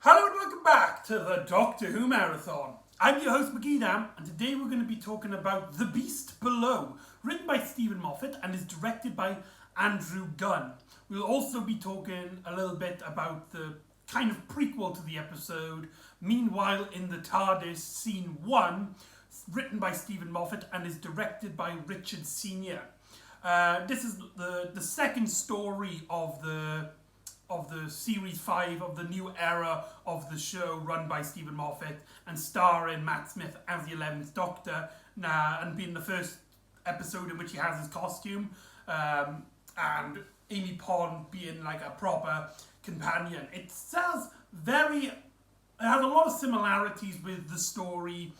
Hello and welcome back to the Doctor Who Marathon. I'm your host McEdam, and today we're going to be talking about The Beast Below, written by Stephen Moffat and is directed by Andrew Gunn. We'll also be talking a little bit about the kind of prequel to the episode, Meanwhile in the TARDIS, Scene 1, written by Stephen Moffat and is directed by Richard Senior. This is the second story of the series 5 of the new era of the show, run by Stephen Moffat and starring Matt Smith as the 11th Doctor, and being the first episode in which he has his costume, and Amy Pond being like a proper companion. It has a lot of similarities with the story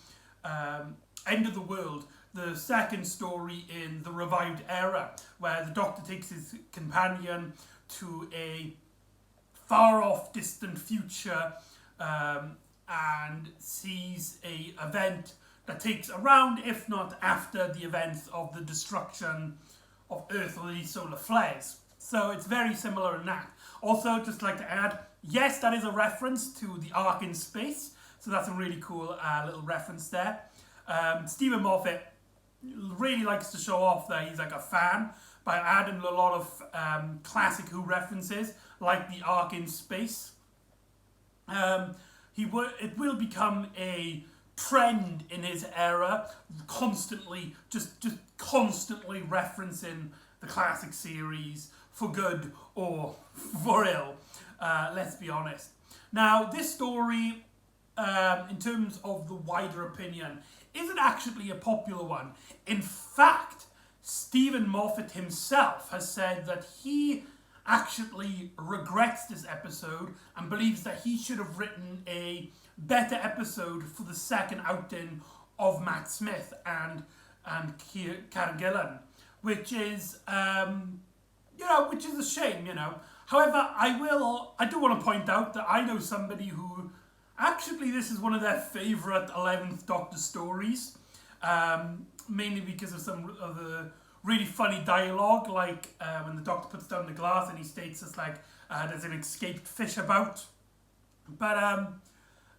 End of the World, the second story in the revived era, where the Doctor takes his companion to a far-off, distant future and sees a event that takes around, if not after, the events of the destruction of Earth or these solar flares. So it's very similar in that. Also, just like to add, yes, that is a reference to the Ark in Space, so that's a really cool little reference there. Stephen Moffat really likes to show off that he's like a fan by adding a lot of classic Who references, like the Ark in Space. It will become a trend in his era, constantly referencing the classic series for good or for ill. Let's be honest. Now, this story, in terms of the wider opinion, isn't actually a popular one. In fact, Stephen Moffat himself has said that he actually regrets this episode and believes that he should have written a better episode for the second outing of Matt Smith and Karen Gillan, which is which is a shame, However, I do want to point out that I know somebody who actually this is one of their favourite 11th Doctor stories, mainly because of some of the really funny dialogue, like when the Doctor puts down the glass and he states it's like there's an escaped fish about. But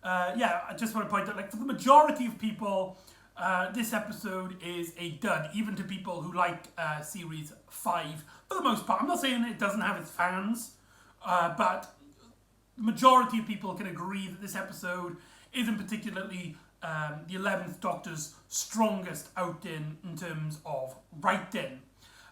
I just want to point out, like, for the majority of people, this episode is a dud, even to people who like series 5 for the most part. I'm not saying it doesn't have its fans, but the majority of people can agree that this episode isn't particularly the 11th Doctor's strongest outing in terms of writing.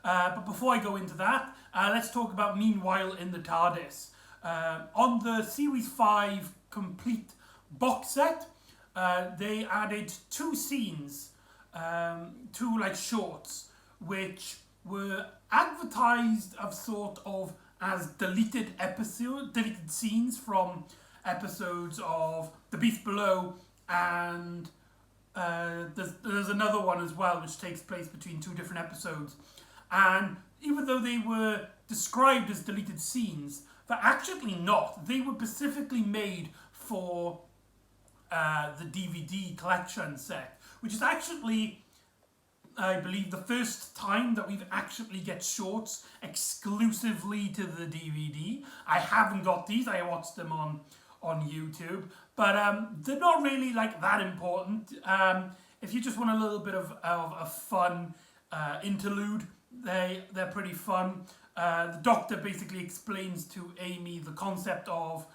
But before I go into that, let's talk about Meanwhile in the TARDIS. On the Series 5 complete box set, they added 2 scenes, 2 like shorts, which were advertised as deleted scenes from episodes of The Beast Below, and there's another one as well which takes place between 2 different episodes. And even though they were described as deleted scenes, they're actually not. They were specifically made for the DVD collection set, which is actually, I believe, the first time that we've actually get shorts exclusively to the DVD. I haven't got these. I watched them on YouTube, but they're not really like that important. If you just want a little bit of a fun interlude, they're pretty fun. The Doctor basically explains to Amy the concept of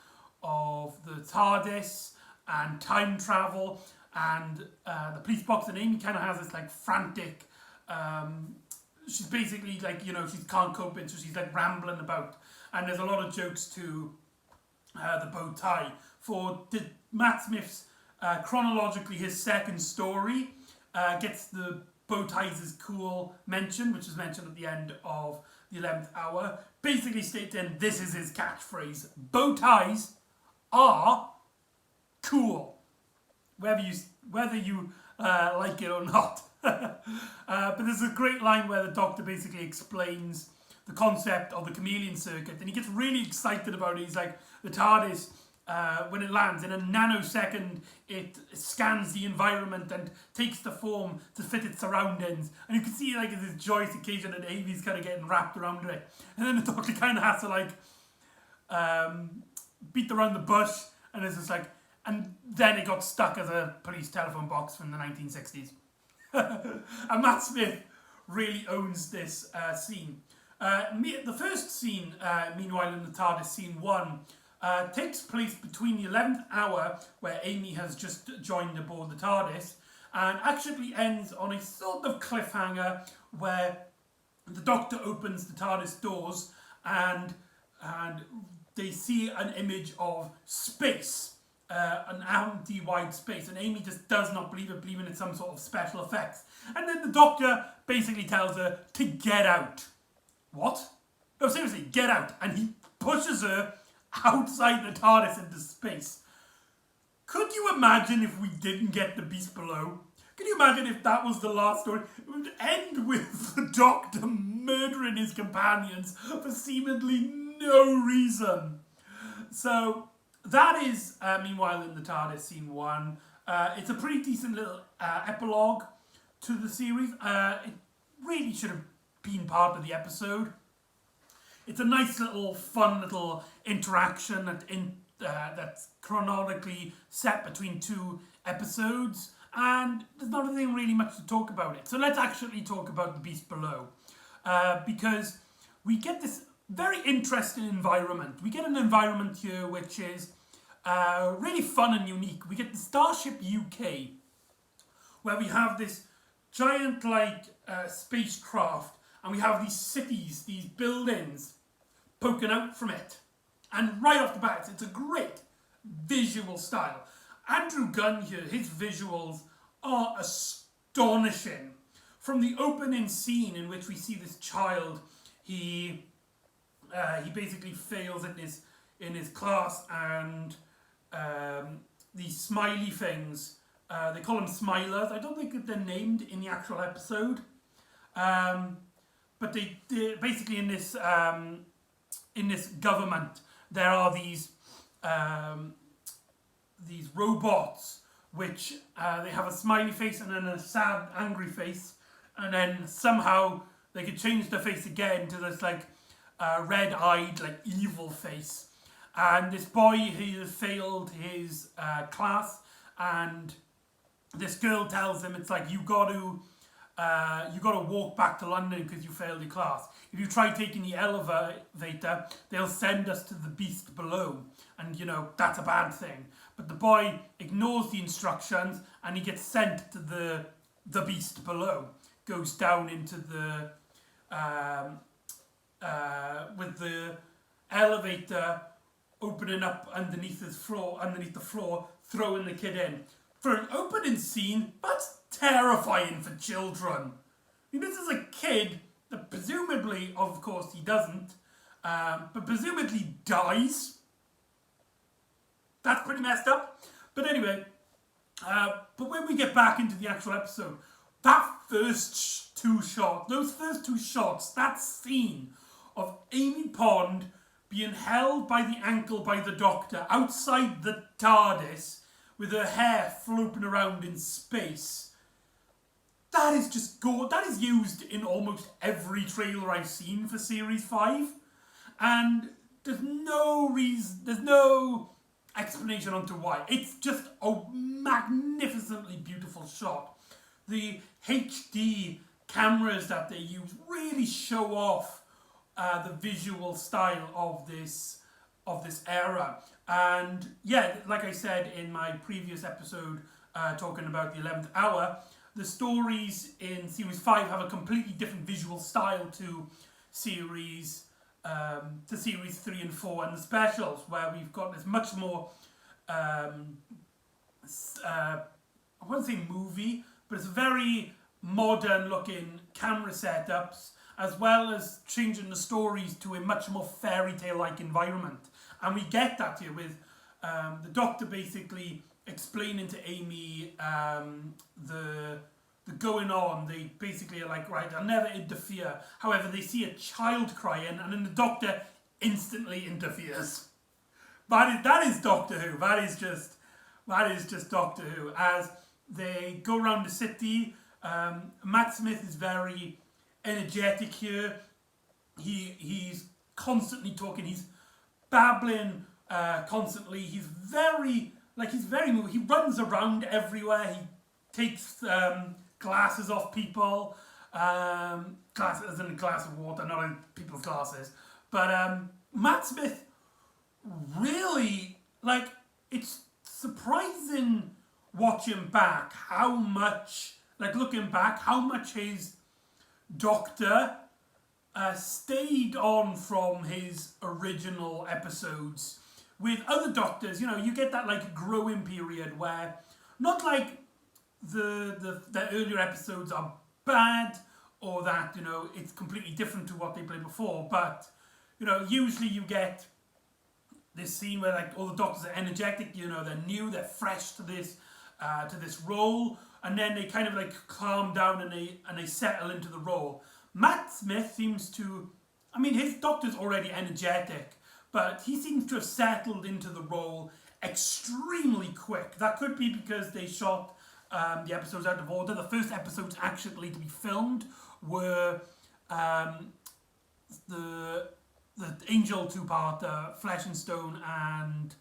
the TARDIS and time travel, and the police box, and Amy kind of has this like frantic, she's basically like, she can't cope it, so she's like rambling about, and there's a lot of jokes to the bow tie. For Matt Smith's chronologically his second story gets the bow ties is cool mention, which is mentioned at the end of the 11th hour, basically stating this is his catchphrase: bow ties are cool, whether you like it or not. But there's a great line where the Doctor basically explains the concept of the chameleon circuit, and he gets really excited about it. He's like, the TARDIS, when it lands, in a nanosecond, it scans the environment and takes the form to fit its surroundings. And you can see like this joyous occasion, and Amy's kind of getting wrapped around it. And then the Doctor kind of has to like beat around the bush And it's just like, and then it got stuck as a police telephone box from the 1960s. And Matt Smith really owns this scene. The first scene, meanwhile, in the TARDIS, scene 1, takes place between the 11th hour, where Amy has just joined aboard the TARDIS, and actually ends on a sort of cliffhanger where the Doctor opens the TARDIS doors and they see an image of space, an empty-wide space, and Amy just does not believe it, believing it's some sort of special effects. And then the Doctor basically tells her to get out. What? No, seriously, get out. And he pushes her outside the TARDIS into space. Could you imagine if we didn't get the Beast Below? Can you imagine if that was the last story? It would end with the Doctor murdering his companions for seemingly no reason. So that is, meanwhile, in the TARDIS, scene 1. It's a pretty decent little epilogue to the series. It really should have been part of the episode. It's a nice little, fun little interaction that's chronologically set between 2 episodes, and there's not really much to talk about it. So let's actually talk about the Beast Below, because we get this very interesting environment. We get an environment here which is really fun and unique. We get the Starship UK, where we have this giant-like spacecraft, and we have these cities, these buildings poking out from it. And right off the bat, it's a great visual style. Andrew Gunn here, his visuals are astonishing. From the opening scene in which we see this child, he basically fails in his class, and these smiley things, they call them smilers. I don't think that they're named in the actual episode, but they're basically in this government, there are these robots which they have a smiley face and then a sad, angry face, and then somehow they could change their face again to this like red-eyed, like evil face. And this boy, he has failed his class, and this girl tells him, it's like, you got to walk back to London because you failed your class. If you try taking the elevator, they'll send us to the Beast Below. And, that's a bad thing. But the boy ignores the instructions and he gets sent to the Beast Below. Goes down into the... with the elevator opening up underneath the floor, throwing the kid in. For an opening scene, that's terrifying for children. I mean, this is a kid that presumably, of course he doesn't, but presumably dies. That's pretty messed up. But anyway, but when we get back into the actual episode, those first two shots, that scene of Amy Pond being held by the ankle by the Doctor outside the TARDIS with her hair floating around in space, that is just that is used in almost every trailer I've seen for Series 5. And there's no explanation onto why. It's just a magnificently beautiful shot. The HD cameras that they use really show off the visual style of this era. And yeah, like I said in my previous episode talking about the 11th hour, the stories in Series 5 have a completely different visual style to Series 3 and 4 and the specials, where we've got this much more, I wouldn't say movie, but it's very modern looking camera setups, as well as changing the stories to a much more fairy tale-like environment. And we get that here with the Doctor basically explaining to Amy the going on. They basically are like, right, I'll never interfere. However, they see a child crying, and then the Doctor instantly interferes. That is Doctor Who. That is just Doctor Who. As they go around the city, Matt Smith is very energetic here. He's constantly talking. He's babbling constantly. He's very moving. He runs around everywhere. He takes glasses off people. Glasses, as in a glass of water, not in people's glasses. But Matt Smith really, like, it's surprising watching back how much, like looking back, how much his Doctor stayed on from his original episodes. With other Doctors, you get that like growing period where not like the earlier episodes are bad or that it's completely different to what they played before, but usually you get this scene where like all the Doctors are energetic, they're new, they're fresh to this role, and then they kind of like calm down and they settle into the role. Matt Smith seems to, his Doctor's already energetic, but he seems to have settled into the role extremely quick. That could be because they shot the episodes out of order. The first episodes actually to be filmed were the Angel two-parter, Flesh and Stone, and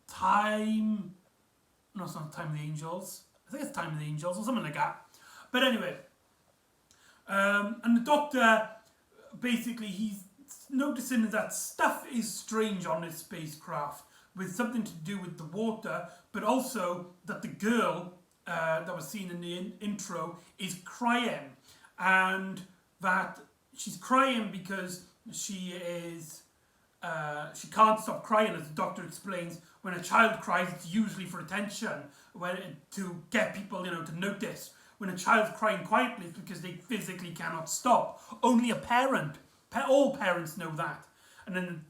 Time. No, it's not Time of the Angels. I think it's Time of the Angels or something like that. But anyway, and the Doctor basically he's noticing that stuff is strange on this spacecraft, with something to do with the water, but also that the girl that was seen in the intro is crying, and that she's crying because she can't stop crying, as the Doctor explains. When a child cries, it's usually for attention, to get people, to notice. When a child's crying quietly, it's because they physically cannot stop. Only a parent. All parents know that. And then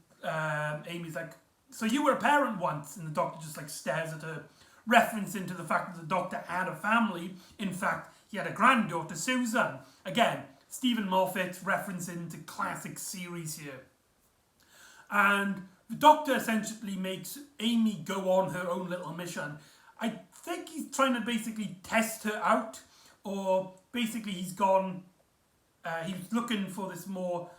Amy's like, so you were a parent once, and the Doctor just like stares at her, referencing to the fact that the Doctor had a family. In fact, he had a granddaughter, Susan. Again, Stephen Moffat's referencing to classic series here. And the Doctor essentially makes Amy go on her own little mission. I think he's trying to basically test her out, or basically he's looking for this more,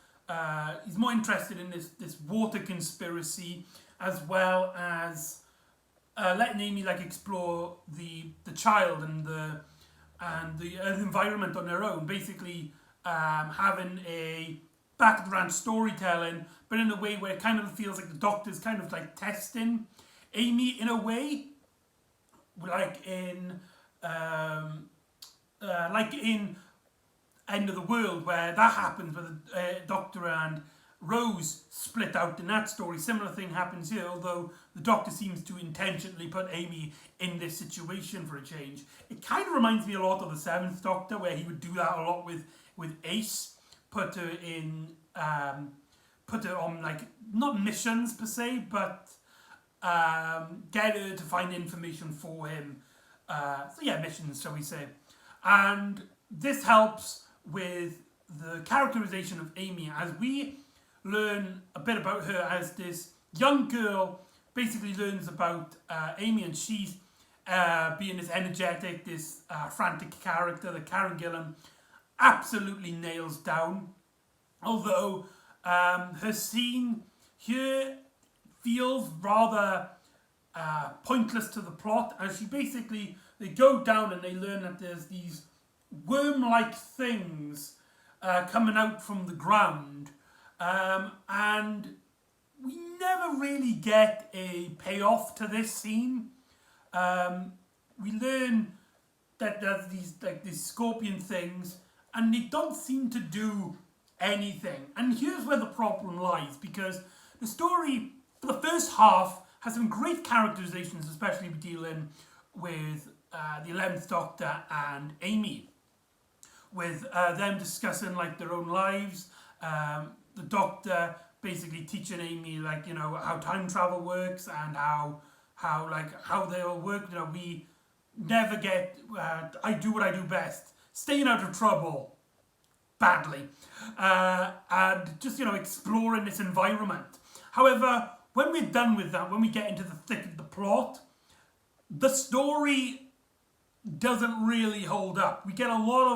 he's more interested in this water conspiracy, as well as letting Amy like explore the child and the environment on their own. Basically having a back of the ranch storytelling, but in a way where it kind of feels like the Doctor's kind of like testing Amy in a way, like in End of the World, where that happens, where the Doctor and Rose split out in that story. Similar thing happens here, although the Doctor seems to intentionally put Amy in this situation for a change. It kind of reminds me a lot of the Seventh Doctor, where he would do that a lot with Ace, put her on like not missions per se, but get her to find information for him. So yeah, missions, shall we say. And this helps with the characterization of Amy, as we learn a bit about her as this young girl basically learns about Amy, and she's being this energetic, this frantic character that Karen Gillan absolutely nails down. Although her scene here feels rather pointless to the plot, as they go down and they learn that there's these worm-like things coming out from the ground, and we never really get a payoff to this scene. We learn that there's these scorpion things, and they don't seem to do anything. And here's where the problem lies, because the story for the first half has some great characterizations, especially dealing with the 11th Doctor and Amy, with them discussing like their own lives, the Doctor basically teaching Amy how time travel works and how they all work. We never get I do what I do best, staying out of trouble badly, and just exploring this environment. However, when we're done with that, when we get into the thick of the plot, the story doesn't really hold up. We get a lot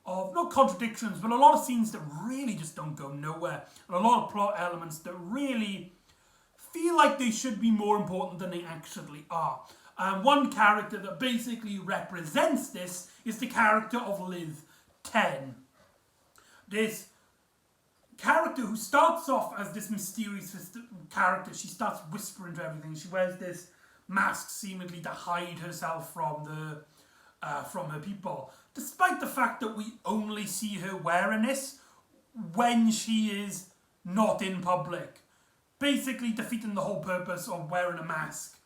not contradictions, but a lot of scenes that really just don't go nowhere, and a lot of plot elements that really feel like they should be more important than they actually are. And one character that basically represents this is the character of Liv 10. This character who starts off as this mysterious character. She starts whispering to everything. She wears this mask seemingly to hide herself from her people, despite the fact that we only see her wearing this when she is not in public, basically defeating the whole purpose of wearing a mask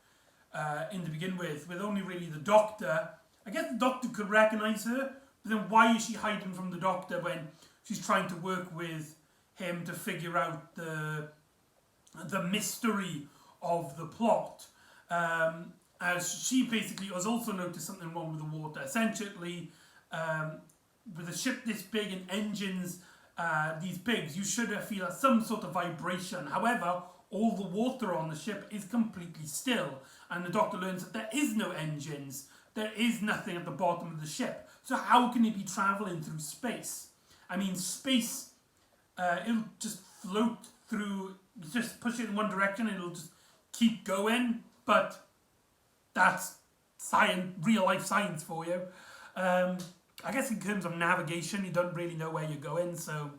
in to begin with only really the Doctor. I guess the Doctor could recognise her, but then why is she hiding from the Doctor when she's trying to work with him to figure out the mystery of the plot? As she basically has also noticed something wrong with the water. Essentially, with a ship this big and engines these big, you should feel some sort of vibration. However, all the water on the ship is completely still, and the Doctor learns that there is no engines. There is nothing at the bottom of the ship. So how can it be travelling through space? I mean, space, it'll just float through, just push it in one direction and it'll just keep going, but that's science, real life science for you. I guess in terms of navigation, you don't really know where you're going, so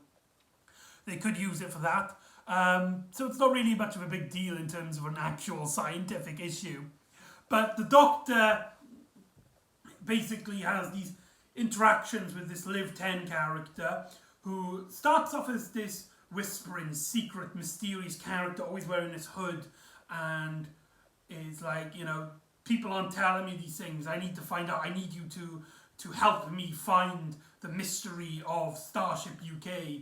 they could use it for that. So it's not really much of a big deal in terms of an actual scientific issue. But the Doctor basically has these interactions with this Liv 10 character, who starts off as this whispering, secret, mysterious character, always wearing this hood, and is like, you know, people aren't telling me these things. I need to find out. I need you to help me find the mystery of Starship UK.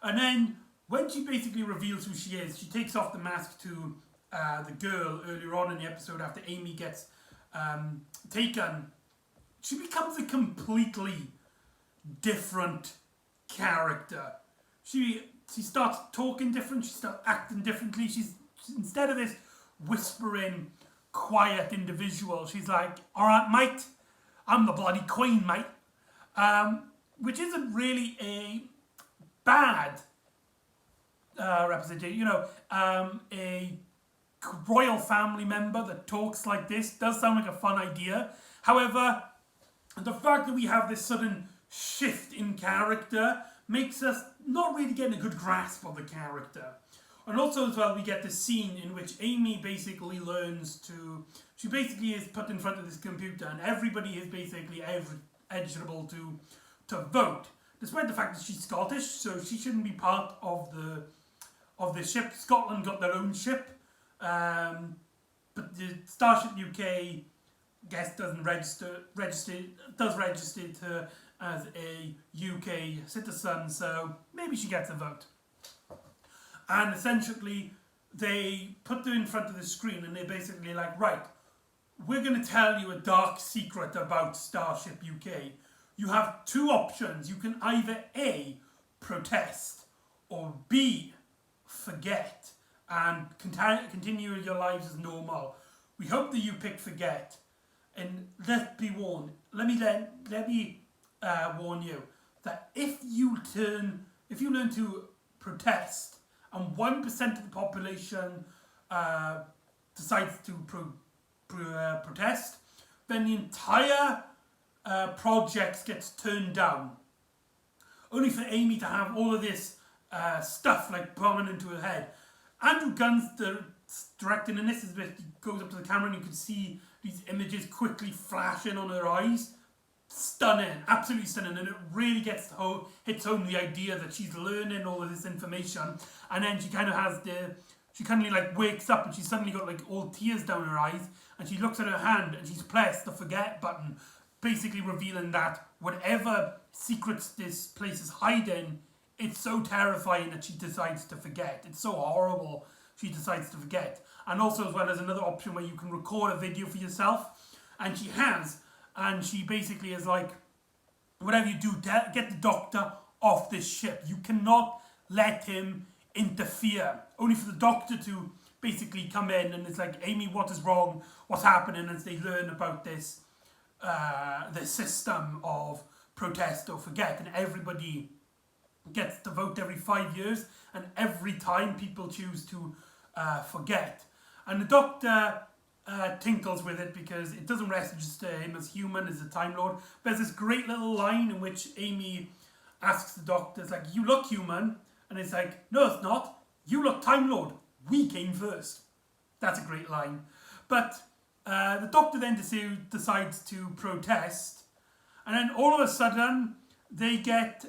And then when she basically reveals who she is, she takes off the mask to the girl earlier on in the episode after Amy gets taken. She becomes a completely different character. She starts talking different. She starts acting differently. She's instead of this whispering, quiet individual, she's like, "All right, mate, I'm the bloody queen, mate," which isn't really a bad representation. You know, a royal family member that talks like this does sound like a fun idea. However, the fact that we have this sudden shift in character makes us not really getting a good grasp of the character. And also as well, we get this scene in which Amy basically learns to... She basically is put in front of this computer and everybody is basically eligible to vote. Despite the fact that she's Scottish, so she shouldn't be part of the ship. Scotland got their own ship. But the Starship UK... guest doesn't register her as a UK citizen, so maybe she gets a vote. And essentially, they put her in front of the screen and they're basically like, right, we're going to tell you a dark secret about Starship UK. You have two options. You can either A, protest, or B, forget, and continue your lives as normal. We hope that you pick forget. And let's be warned. Let me warn you that if you learn to protest, and 1% of the population decides to protest, then the entire project gets turned down. Only for Amy to have all of this stuff like bombing into her head. Andrew Gunn's directing in this, he goes up to the camera and you can see these images quickly flashing on her eyes. Stunning, absolutely stunning, and it really hits home the idea that she's learning all of this information, and then she kind of like wakes up and she's suddenly got like all tears down her eyes, and she looks at her hand and she's pressed the forget button, basically revealing that whatever secrets this place is hiding, it's so terrifying that she decides to forget. It's so horrible she decides to forget. And also as well as another option where you can record a video for yourself, and she has. And she basically is like, whatever you do, get the Doctor off this ship. You cannot let him interfere. Only for the Doctor to basically come in and it's like, Amy, what is wrong? What's happening? As they learn about this system of protest or forget, and everybody gets to vote every 5 years, and every time people choose to forget. And the Doctor tinkles with it because it doesn't register him as human, as a Time Lord. There's this great little line in which Amy asks the Doctor, it's like, you look human, and it's like, no it's not, you look Time Lord, we came first. That's a great line. But the Doctor then decides to protest, and then all of a sudden they get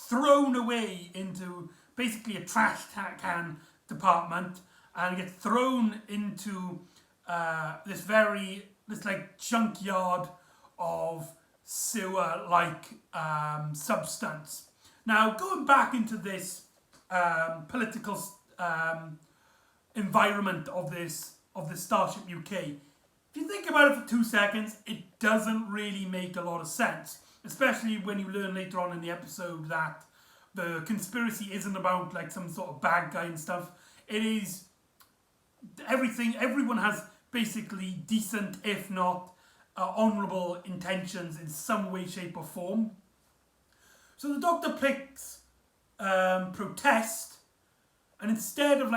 thrown away into basically a trash can department, and get thrown into this like junkyard of sewer-like substance. Now, going back into this political environment of this Starship UK, if you think about it for 2 seconds, it doesn't really make a lot of sense. Especially when you learn later on in the episode that the conspiracy isn't about like some sort of bad guy and stuff. It is everything. Everyone has basically decent, if not honourable intentions in some way, shape or form. So the Doctor picks protest, and instead of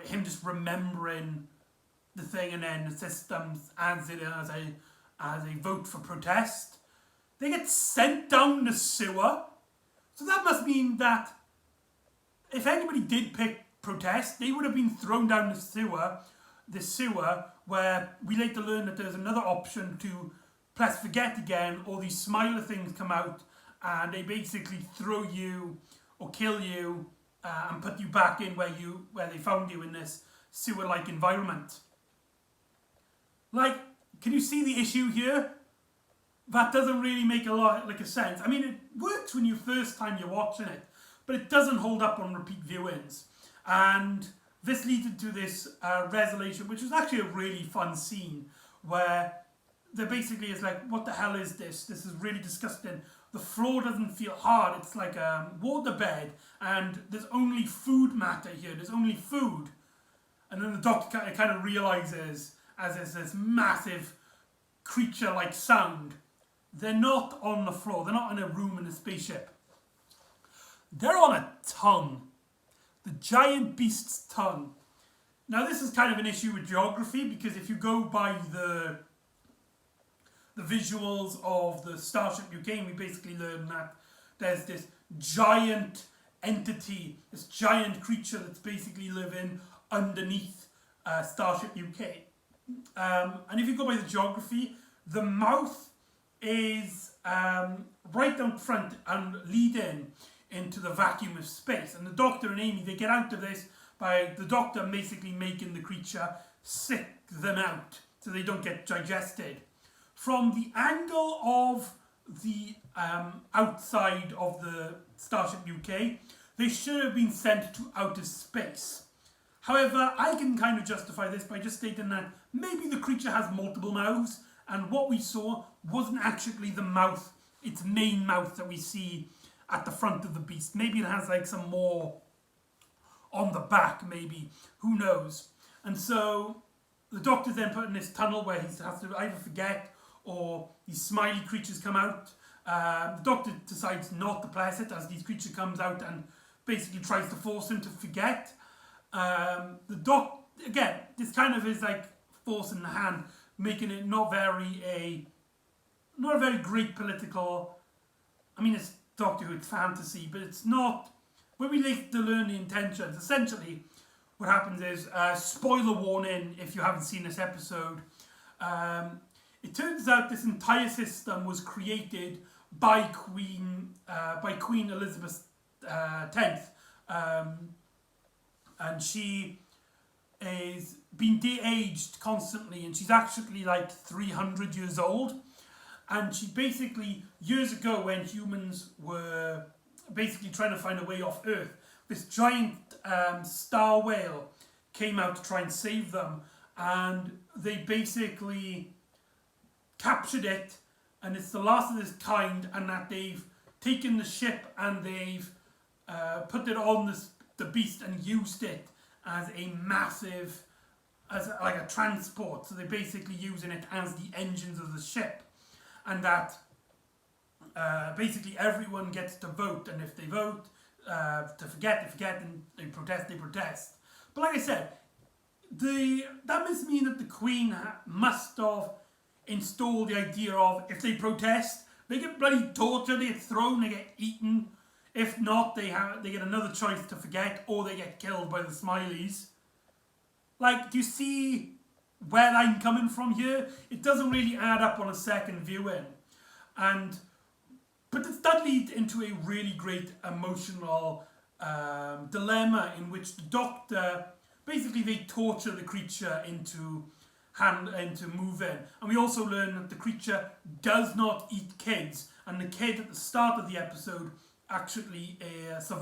him just remembering the thing and then the systems as it as a vote for protest, they get sent down the sewer. So that must mean that if anybody did pick protest, they would have been thrown down the sewer where we later learn that there's another option to press forget again, or these smiler things come out and they basically throw you or kill you and put you back in where they found you in this sewer-like environment. Like, can you see the issue here? That doesn't really make a lot of sense. I mean, it works when first time you're watching it, but it doesn't hold up on repeat viewings. And this leads to this resolution, which was actually a really fun scene, where there basically is like, what the hell is this? This is really disgusting. The floor doesn't feel hard. It's like a waterbed, and there's only food matter here. There's only food. And then the Doctor kind of realizes, as there's this massive creature-like sound, they're not on the floor. They're not in a room in a spaceship. They're on a tongue. The giant beast's tongue. Now, this is kind of an issue with geography, because if you go by the visuals of the Starship UK, we basically learn that there's this giant entity, this giant creature that's basically living underneath Starship UK. And if you go by the geography, the mouth is right down front and leading into the vacuum of space. And the Doctor and Amy, they get out of this by the Doctor basically making the creature sick them out so they don't get digested. From the angle of the outside of the Starship UK, they should have been sent to outer space. However, I can kind of justify this by just stating that maybe the creature has multiple mouths, and what we saw wasn't actually the mouth, its main mouth that we see at the front of the beast. Maybe it has like some more on the back, maybe. Who knows? And so the Doctor's then put in this tunnel where he has to either forget or these smiley creatures come out. The Doctor decides not to press it as these creatures comes out and basically tries to force him to forget. Again, this kind of is like forcing the hand, making it not a very great political. I mean, it's Doctor Who, it's fantasy, but it's not. When we later learn the intentions, essentially, what happens is spoiler warning if you haven't seen this episode. It turns out this entire system was created by Queen Elizabeth X, and she is being de-aged constantly, and she's actually like 300 years old. And she basically, years ago when humans were basically trying to find a way off Earth, this giant star whale came out to try and save them, and they basically captured it, and it's the last of this kind, and that they've taken the ship and they've put it on the beast and used it as a massive, like a transport. So they're basically using it as the engines of the ship. And that basically everyone gets to vote, and if they vote to forget, they forget, and they protest, they protest. But like I said, that must mean that the Queen must have installed the idea of if they protest, they get bloody tortured, they get thrown, they get eaten. If not, they get another choice to forget, or they get killed by the Smileys. Like, do you see where I'm coming from here? It doesn't really add up on a second viewing. But that leads into a really great emotional dilemma in which the Doctor, basically they torture the creature into moving. And we also learn that the creature does not eat kids. And the kid at the start of the episode actually is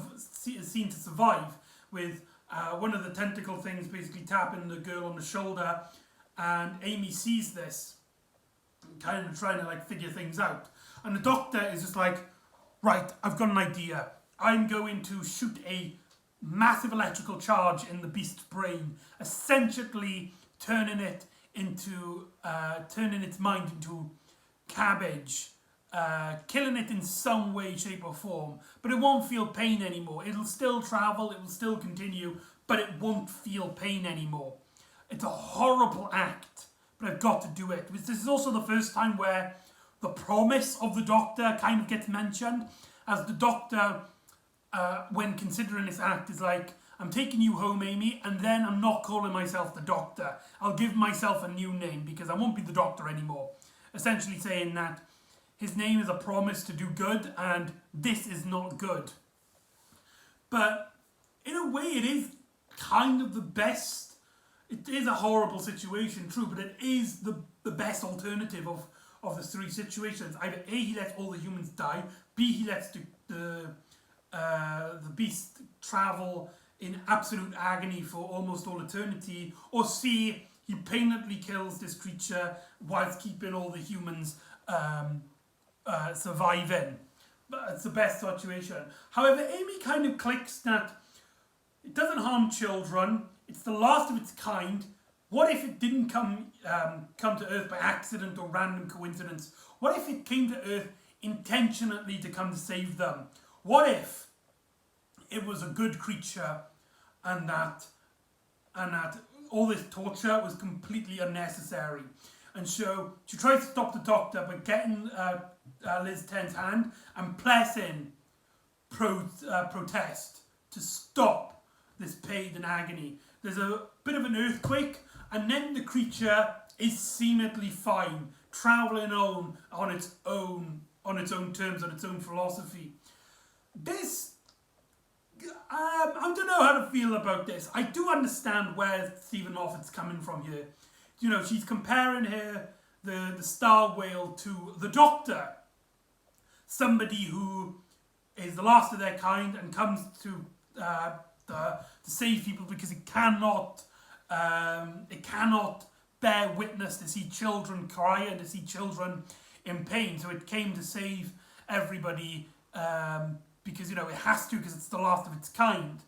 seen to survive with one of the tentacle things basically tapping the girl on the shoulder. And Amy sees this, kind of trying to like figure things out. And the Doctor is just like, right, I've got an idea. I'm going to shoot a massive electrical charge in the beast's brain, essentially turning its mind into cabbage, killing it in some way, shape or form, but it won't feel pain anymore. It'll still travel, it will still continue, but it won't feel pain anymore. It's a horrible act, but I've got to do it. This is also the first time where the promise of the Doctor kind of gets mentioned, as the Doctor, when considering this act, is like, I'm taking you home, Amy, and then I'm not calling myself the Doctor. I'll give myself a new name because I won't be the Doctor anymore. Essentially saying that his name is a promise to do good, and this is not good. But in a way, it is kind of the best. It is a horrible situation, true, but it is the best alternative of the three situations. Either A, he lets all the humans die, B, he lets the beast travel in absolute agony for almost all eternity, or C, he painfully kills this creature whilst keeping all the humans surviving. But it's the best situation. However, Amy kind of clicks that it doesn't harm children, it's the last of its kind. What if it didn't come to Earth by accident or random coincidence? What if it came to Earth intentionally to come to save them? What if it was a good creature and that all this torture was completely unnecessary? And so she tries to stop the Doctor by getting Liz Ten's hand and pressing protest to stop this pain and agony. There's a bit of an earthquake, and then the creature is seemingly fine, travelling on its own terms, on its own philosophy. This, I don't know how to feel about this. I do understand where Stephen Moffat's coming from here. You know, she's comparing here the star whale to the Doctor, somebody who is the last of their kind and comes to save people because it cannot bear witness to see children cry and to see children in pain. So it came to save everybody because, you know, it has to, because it's the last of its kind.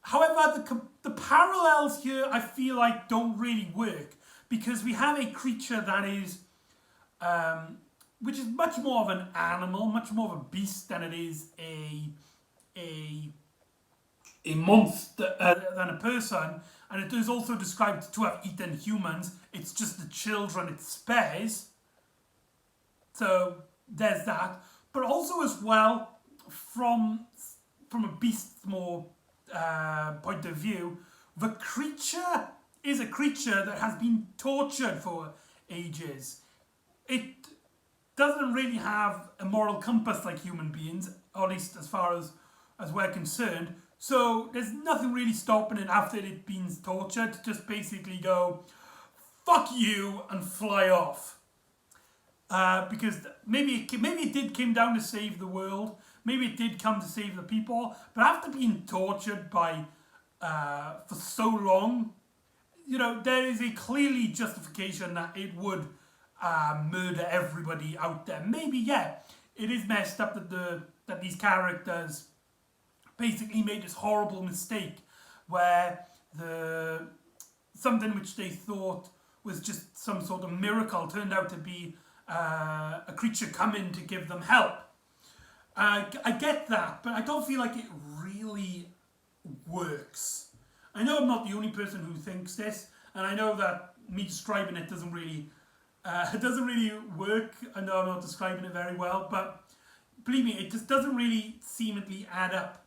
However, the parallels here, I feel like, don't really work, because we have a creature that is, which is much more of an animal, much more of a beast than it is a monster, than a person, and it is also described to have eaten humans. It's just the children it spares. So there's that. But also as well, from a beast's more point of view, the creature is a creature that has been tortured for ages. It doesn't really have a moral compass like human beings, or at least as far as we're concerned. So there's nothing really stopping it after it being tortured to just basically go, fuck you, and fly off. Because maybe it did come down to save the world, maybe it did come to save the people, but after being tortured by for so long, you know, there is a clearly justification that it would murder everybody out there. Maybe, yeah, it is messed up that these characters basically made this horrible mistake where something which they thought was just some sort of miracle turned out to be a creature come in to give them help. I get that, but I don't feel like it really works. I know I'm not the only person who thinks this, and I know that me describing it doesn't really work. I know I'm not describing it very well, but believe me, it just doesn't really seemingly add up.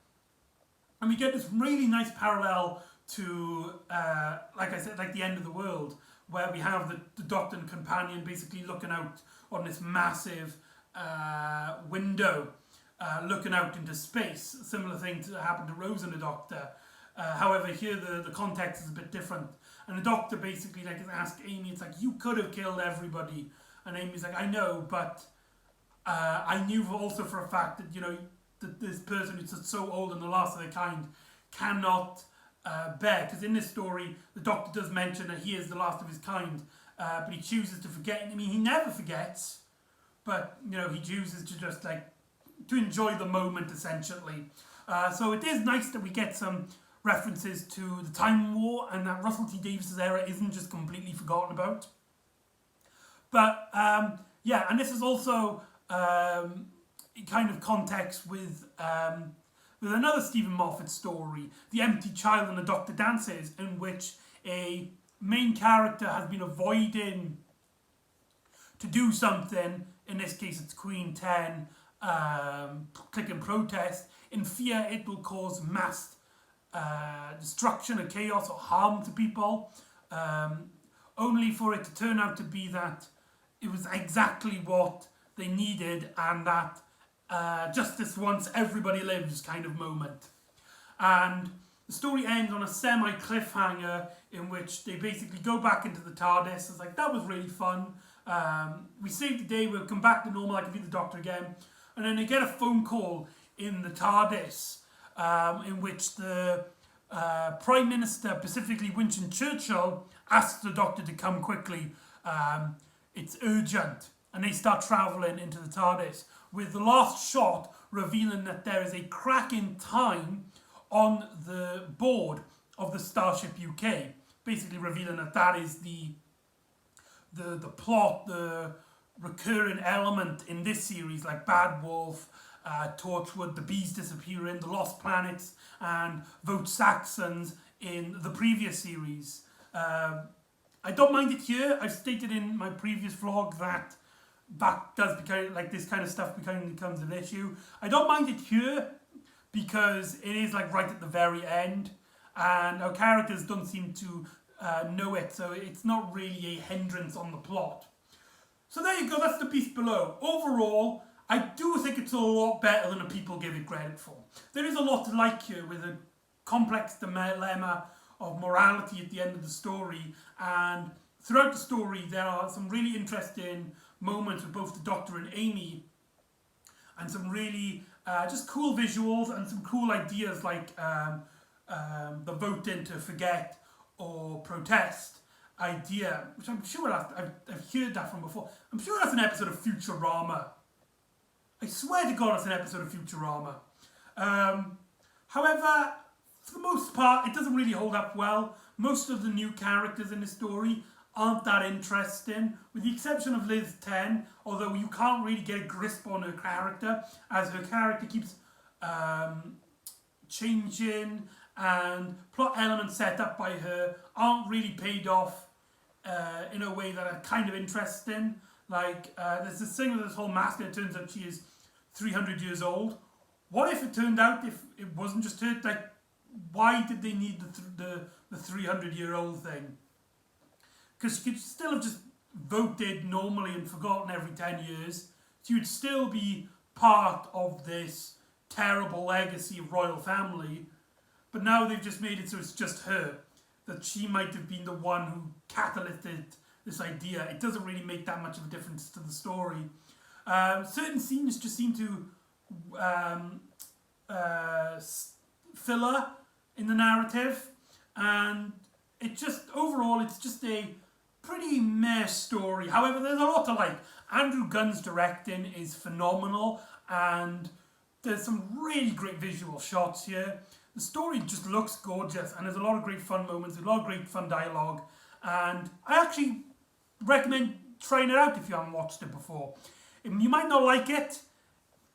And we get this really nice parallel to, like I said, like the end of the world, where we have the Doctor and companion basically looking out on this massive window, looking out into space. A similar thing to happened to Rose and the Doctor. However, here the context is a bit different. And the Doctor basically like asked Amy, it's like, you could have killed everybody. And Amy's like, I know, but I knew also for a fact that, you know, that this person who's so old and the last of their kind cannot bear. Because in this story, the Doctor does mention that he is the last of his kind, but he chooses to forget. I mean, he never forgets, but, you know, he chooses to just like, to enjoy the moment, essentially. So it is nice that we get some references to the Time War and that Russell T Davies' era isn't just completely forgotten about. But, yeah, and this is also kind of context with another Stephen Moffat story, The Empty Child and the Doctor Dances, in which a main character has been avoiding to do something. In this case, it's Queen 10, click and protest, in fear it will cause mass destruction or chaos or harm to people, only for it to turn out to be that it was exactly what they needed, and that justice once everybody lives kind of moment. And the story ends on a semi-cliffhanger in which they basically go back into the TARDIS. It's like, that was really fun. We saved the day, we'll come back to normal, I can be the Doctor again. And then they get a phone call in the TARDIS in which the Prime Minister, specifically Winston Churchill, asks the Doctor to come quickly. It's urgent. And they start travelling into the TARDIS, with the last shot revealing that there is a crack in time on the board of the Starship UK, basically revealing that that is the plot, the recurring element in this series, like Bad Wolf, Torchwood, the bees disappearing, the Lost Planets, and Vote Saxons in the previous series. I don't mind it here. I've stated in my previous vlog that does become, like, this kind of stuff becomes an issue. I don't mind it here because it is like right at the very end, and our characters don't seem to know it, so it's not really a hindrance on the plot. So there you go, that's The Beast Below. Overall, I do think it's a lot better than the people give it credit for. There is a lot to like here, with a complex dilemma of morality at the end of the story, and throughout the story there are some really interesting moments with both the Doctor and Amy, and some really just cool visuals and some cool ideas, like the voting to forget or protest idea, which I'm sure I've heard that from before. I'm sure that's an episode of Futurama. I swear to God it's an episode of Futurama. However, for the most part, it doesn't really hold up well. Most of the new characters in the story aren't that interesting, with the exception of Liz 10, although you can't really get a grasp on her character, as her character keeps changing, and plot elements set up by her aren't really paid off in a way that are kind of interesting. Like, there's this thing with this whole mask, and it turns out she is 300 years old. What if it turned out if it wasn't just her? Like, why did they need the 300-year-old thing? Because she could still have just voted normally and forgotten every 10 years. She would still be part of this terrible legacy of royal family. But now they've just made it so it's just her. That she might have been the one who catalyzed this idea. It doesn't really make that much of a difference to the story. Certain scenes just seem to filler in the narrative. And it just, overall, it's just a pretty meh story. However, there's a lot to like. Andrew Gunn's directing is phenomenal, and there's some really great visual shots here. The story just looks gorgeous, and there's a lot of great fun moments, a lot of great fun dialogue, and I actually recommend trying it out if you haven't watched it before. You might not like it,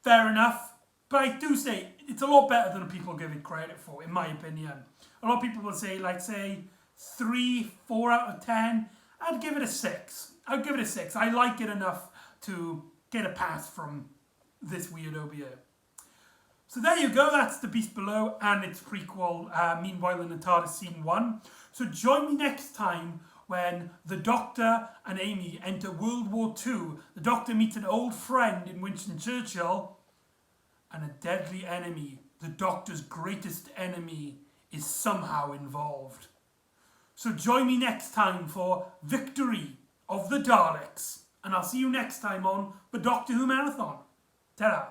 fair enough, but I do say it's a lot better than people give it credit for, in my opinion. A lot of people will say, like, say, 3, 4 out of 10. I'd give it a 6. I'd give it a 6. I like it enough to get a pass from this weirdo here. So there you go, that's The Beast Below and its prequel, Meanwhile in the TARDIS Scene 1. So join me next time when the Doctor and Amy enter World War II. The Doctor meets an old friend in Winston Churchill and a deadly enemy, the Doctor's greatest enemy, is somehow involved. So join me next time for Victory of the Daleks. And I'll see you next time on the Doctor Who Marathon. Ta-ra!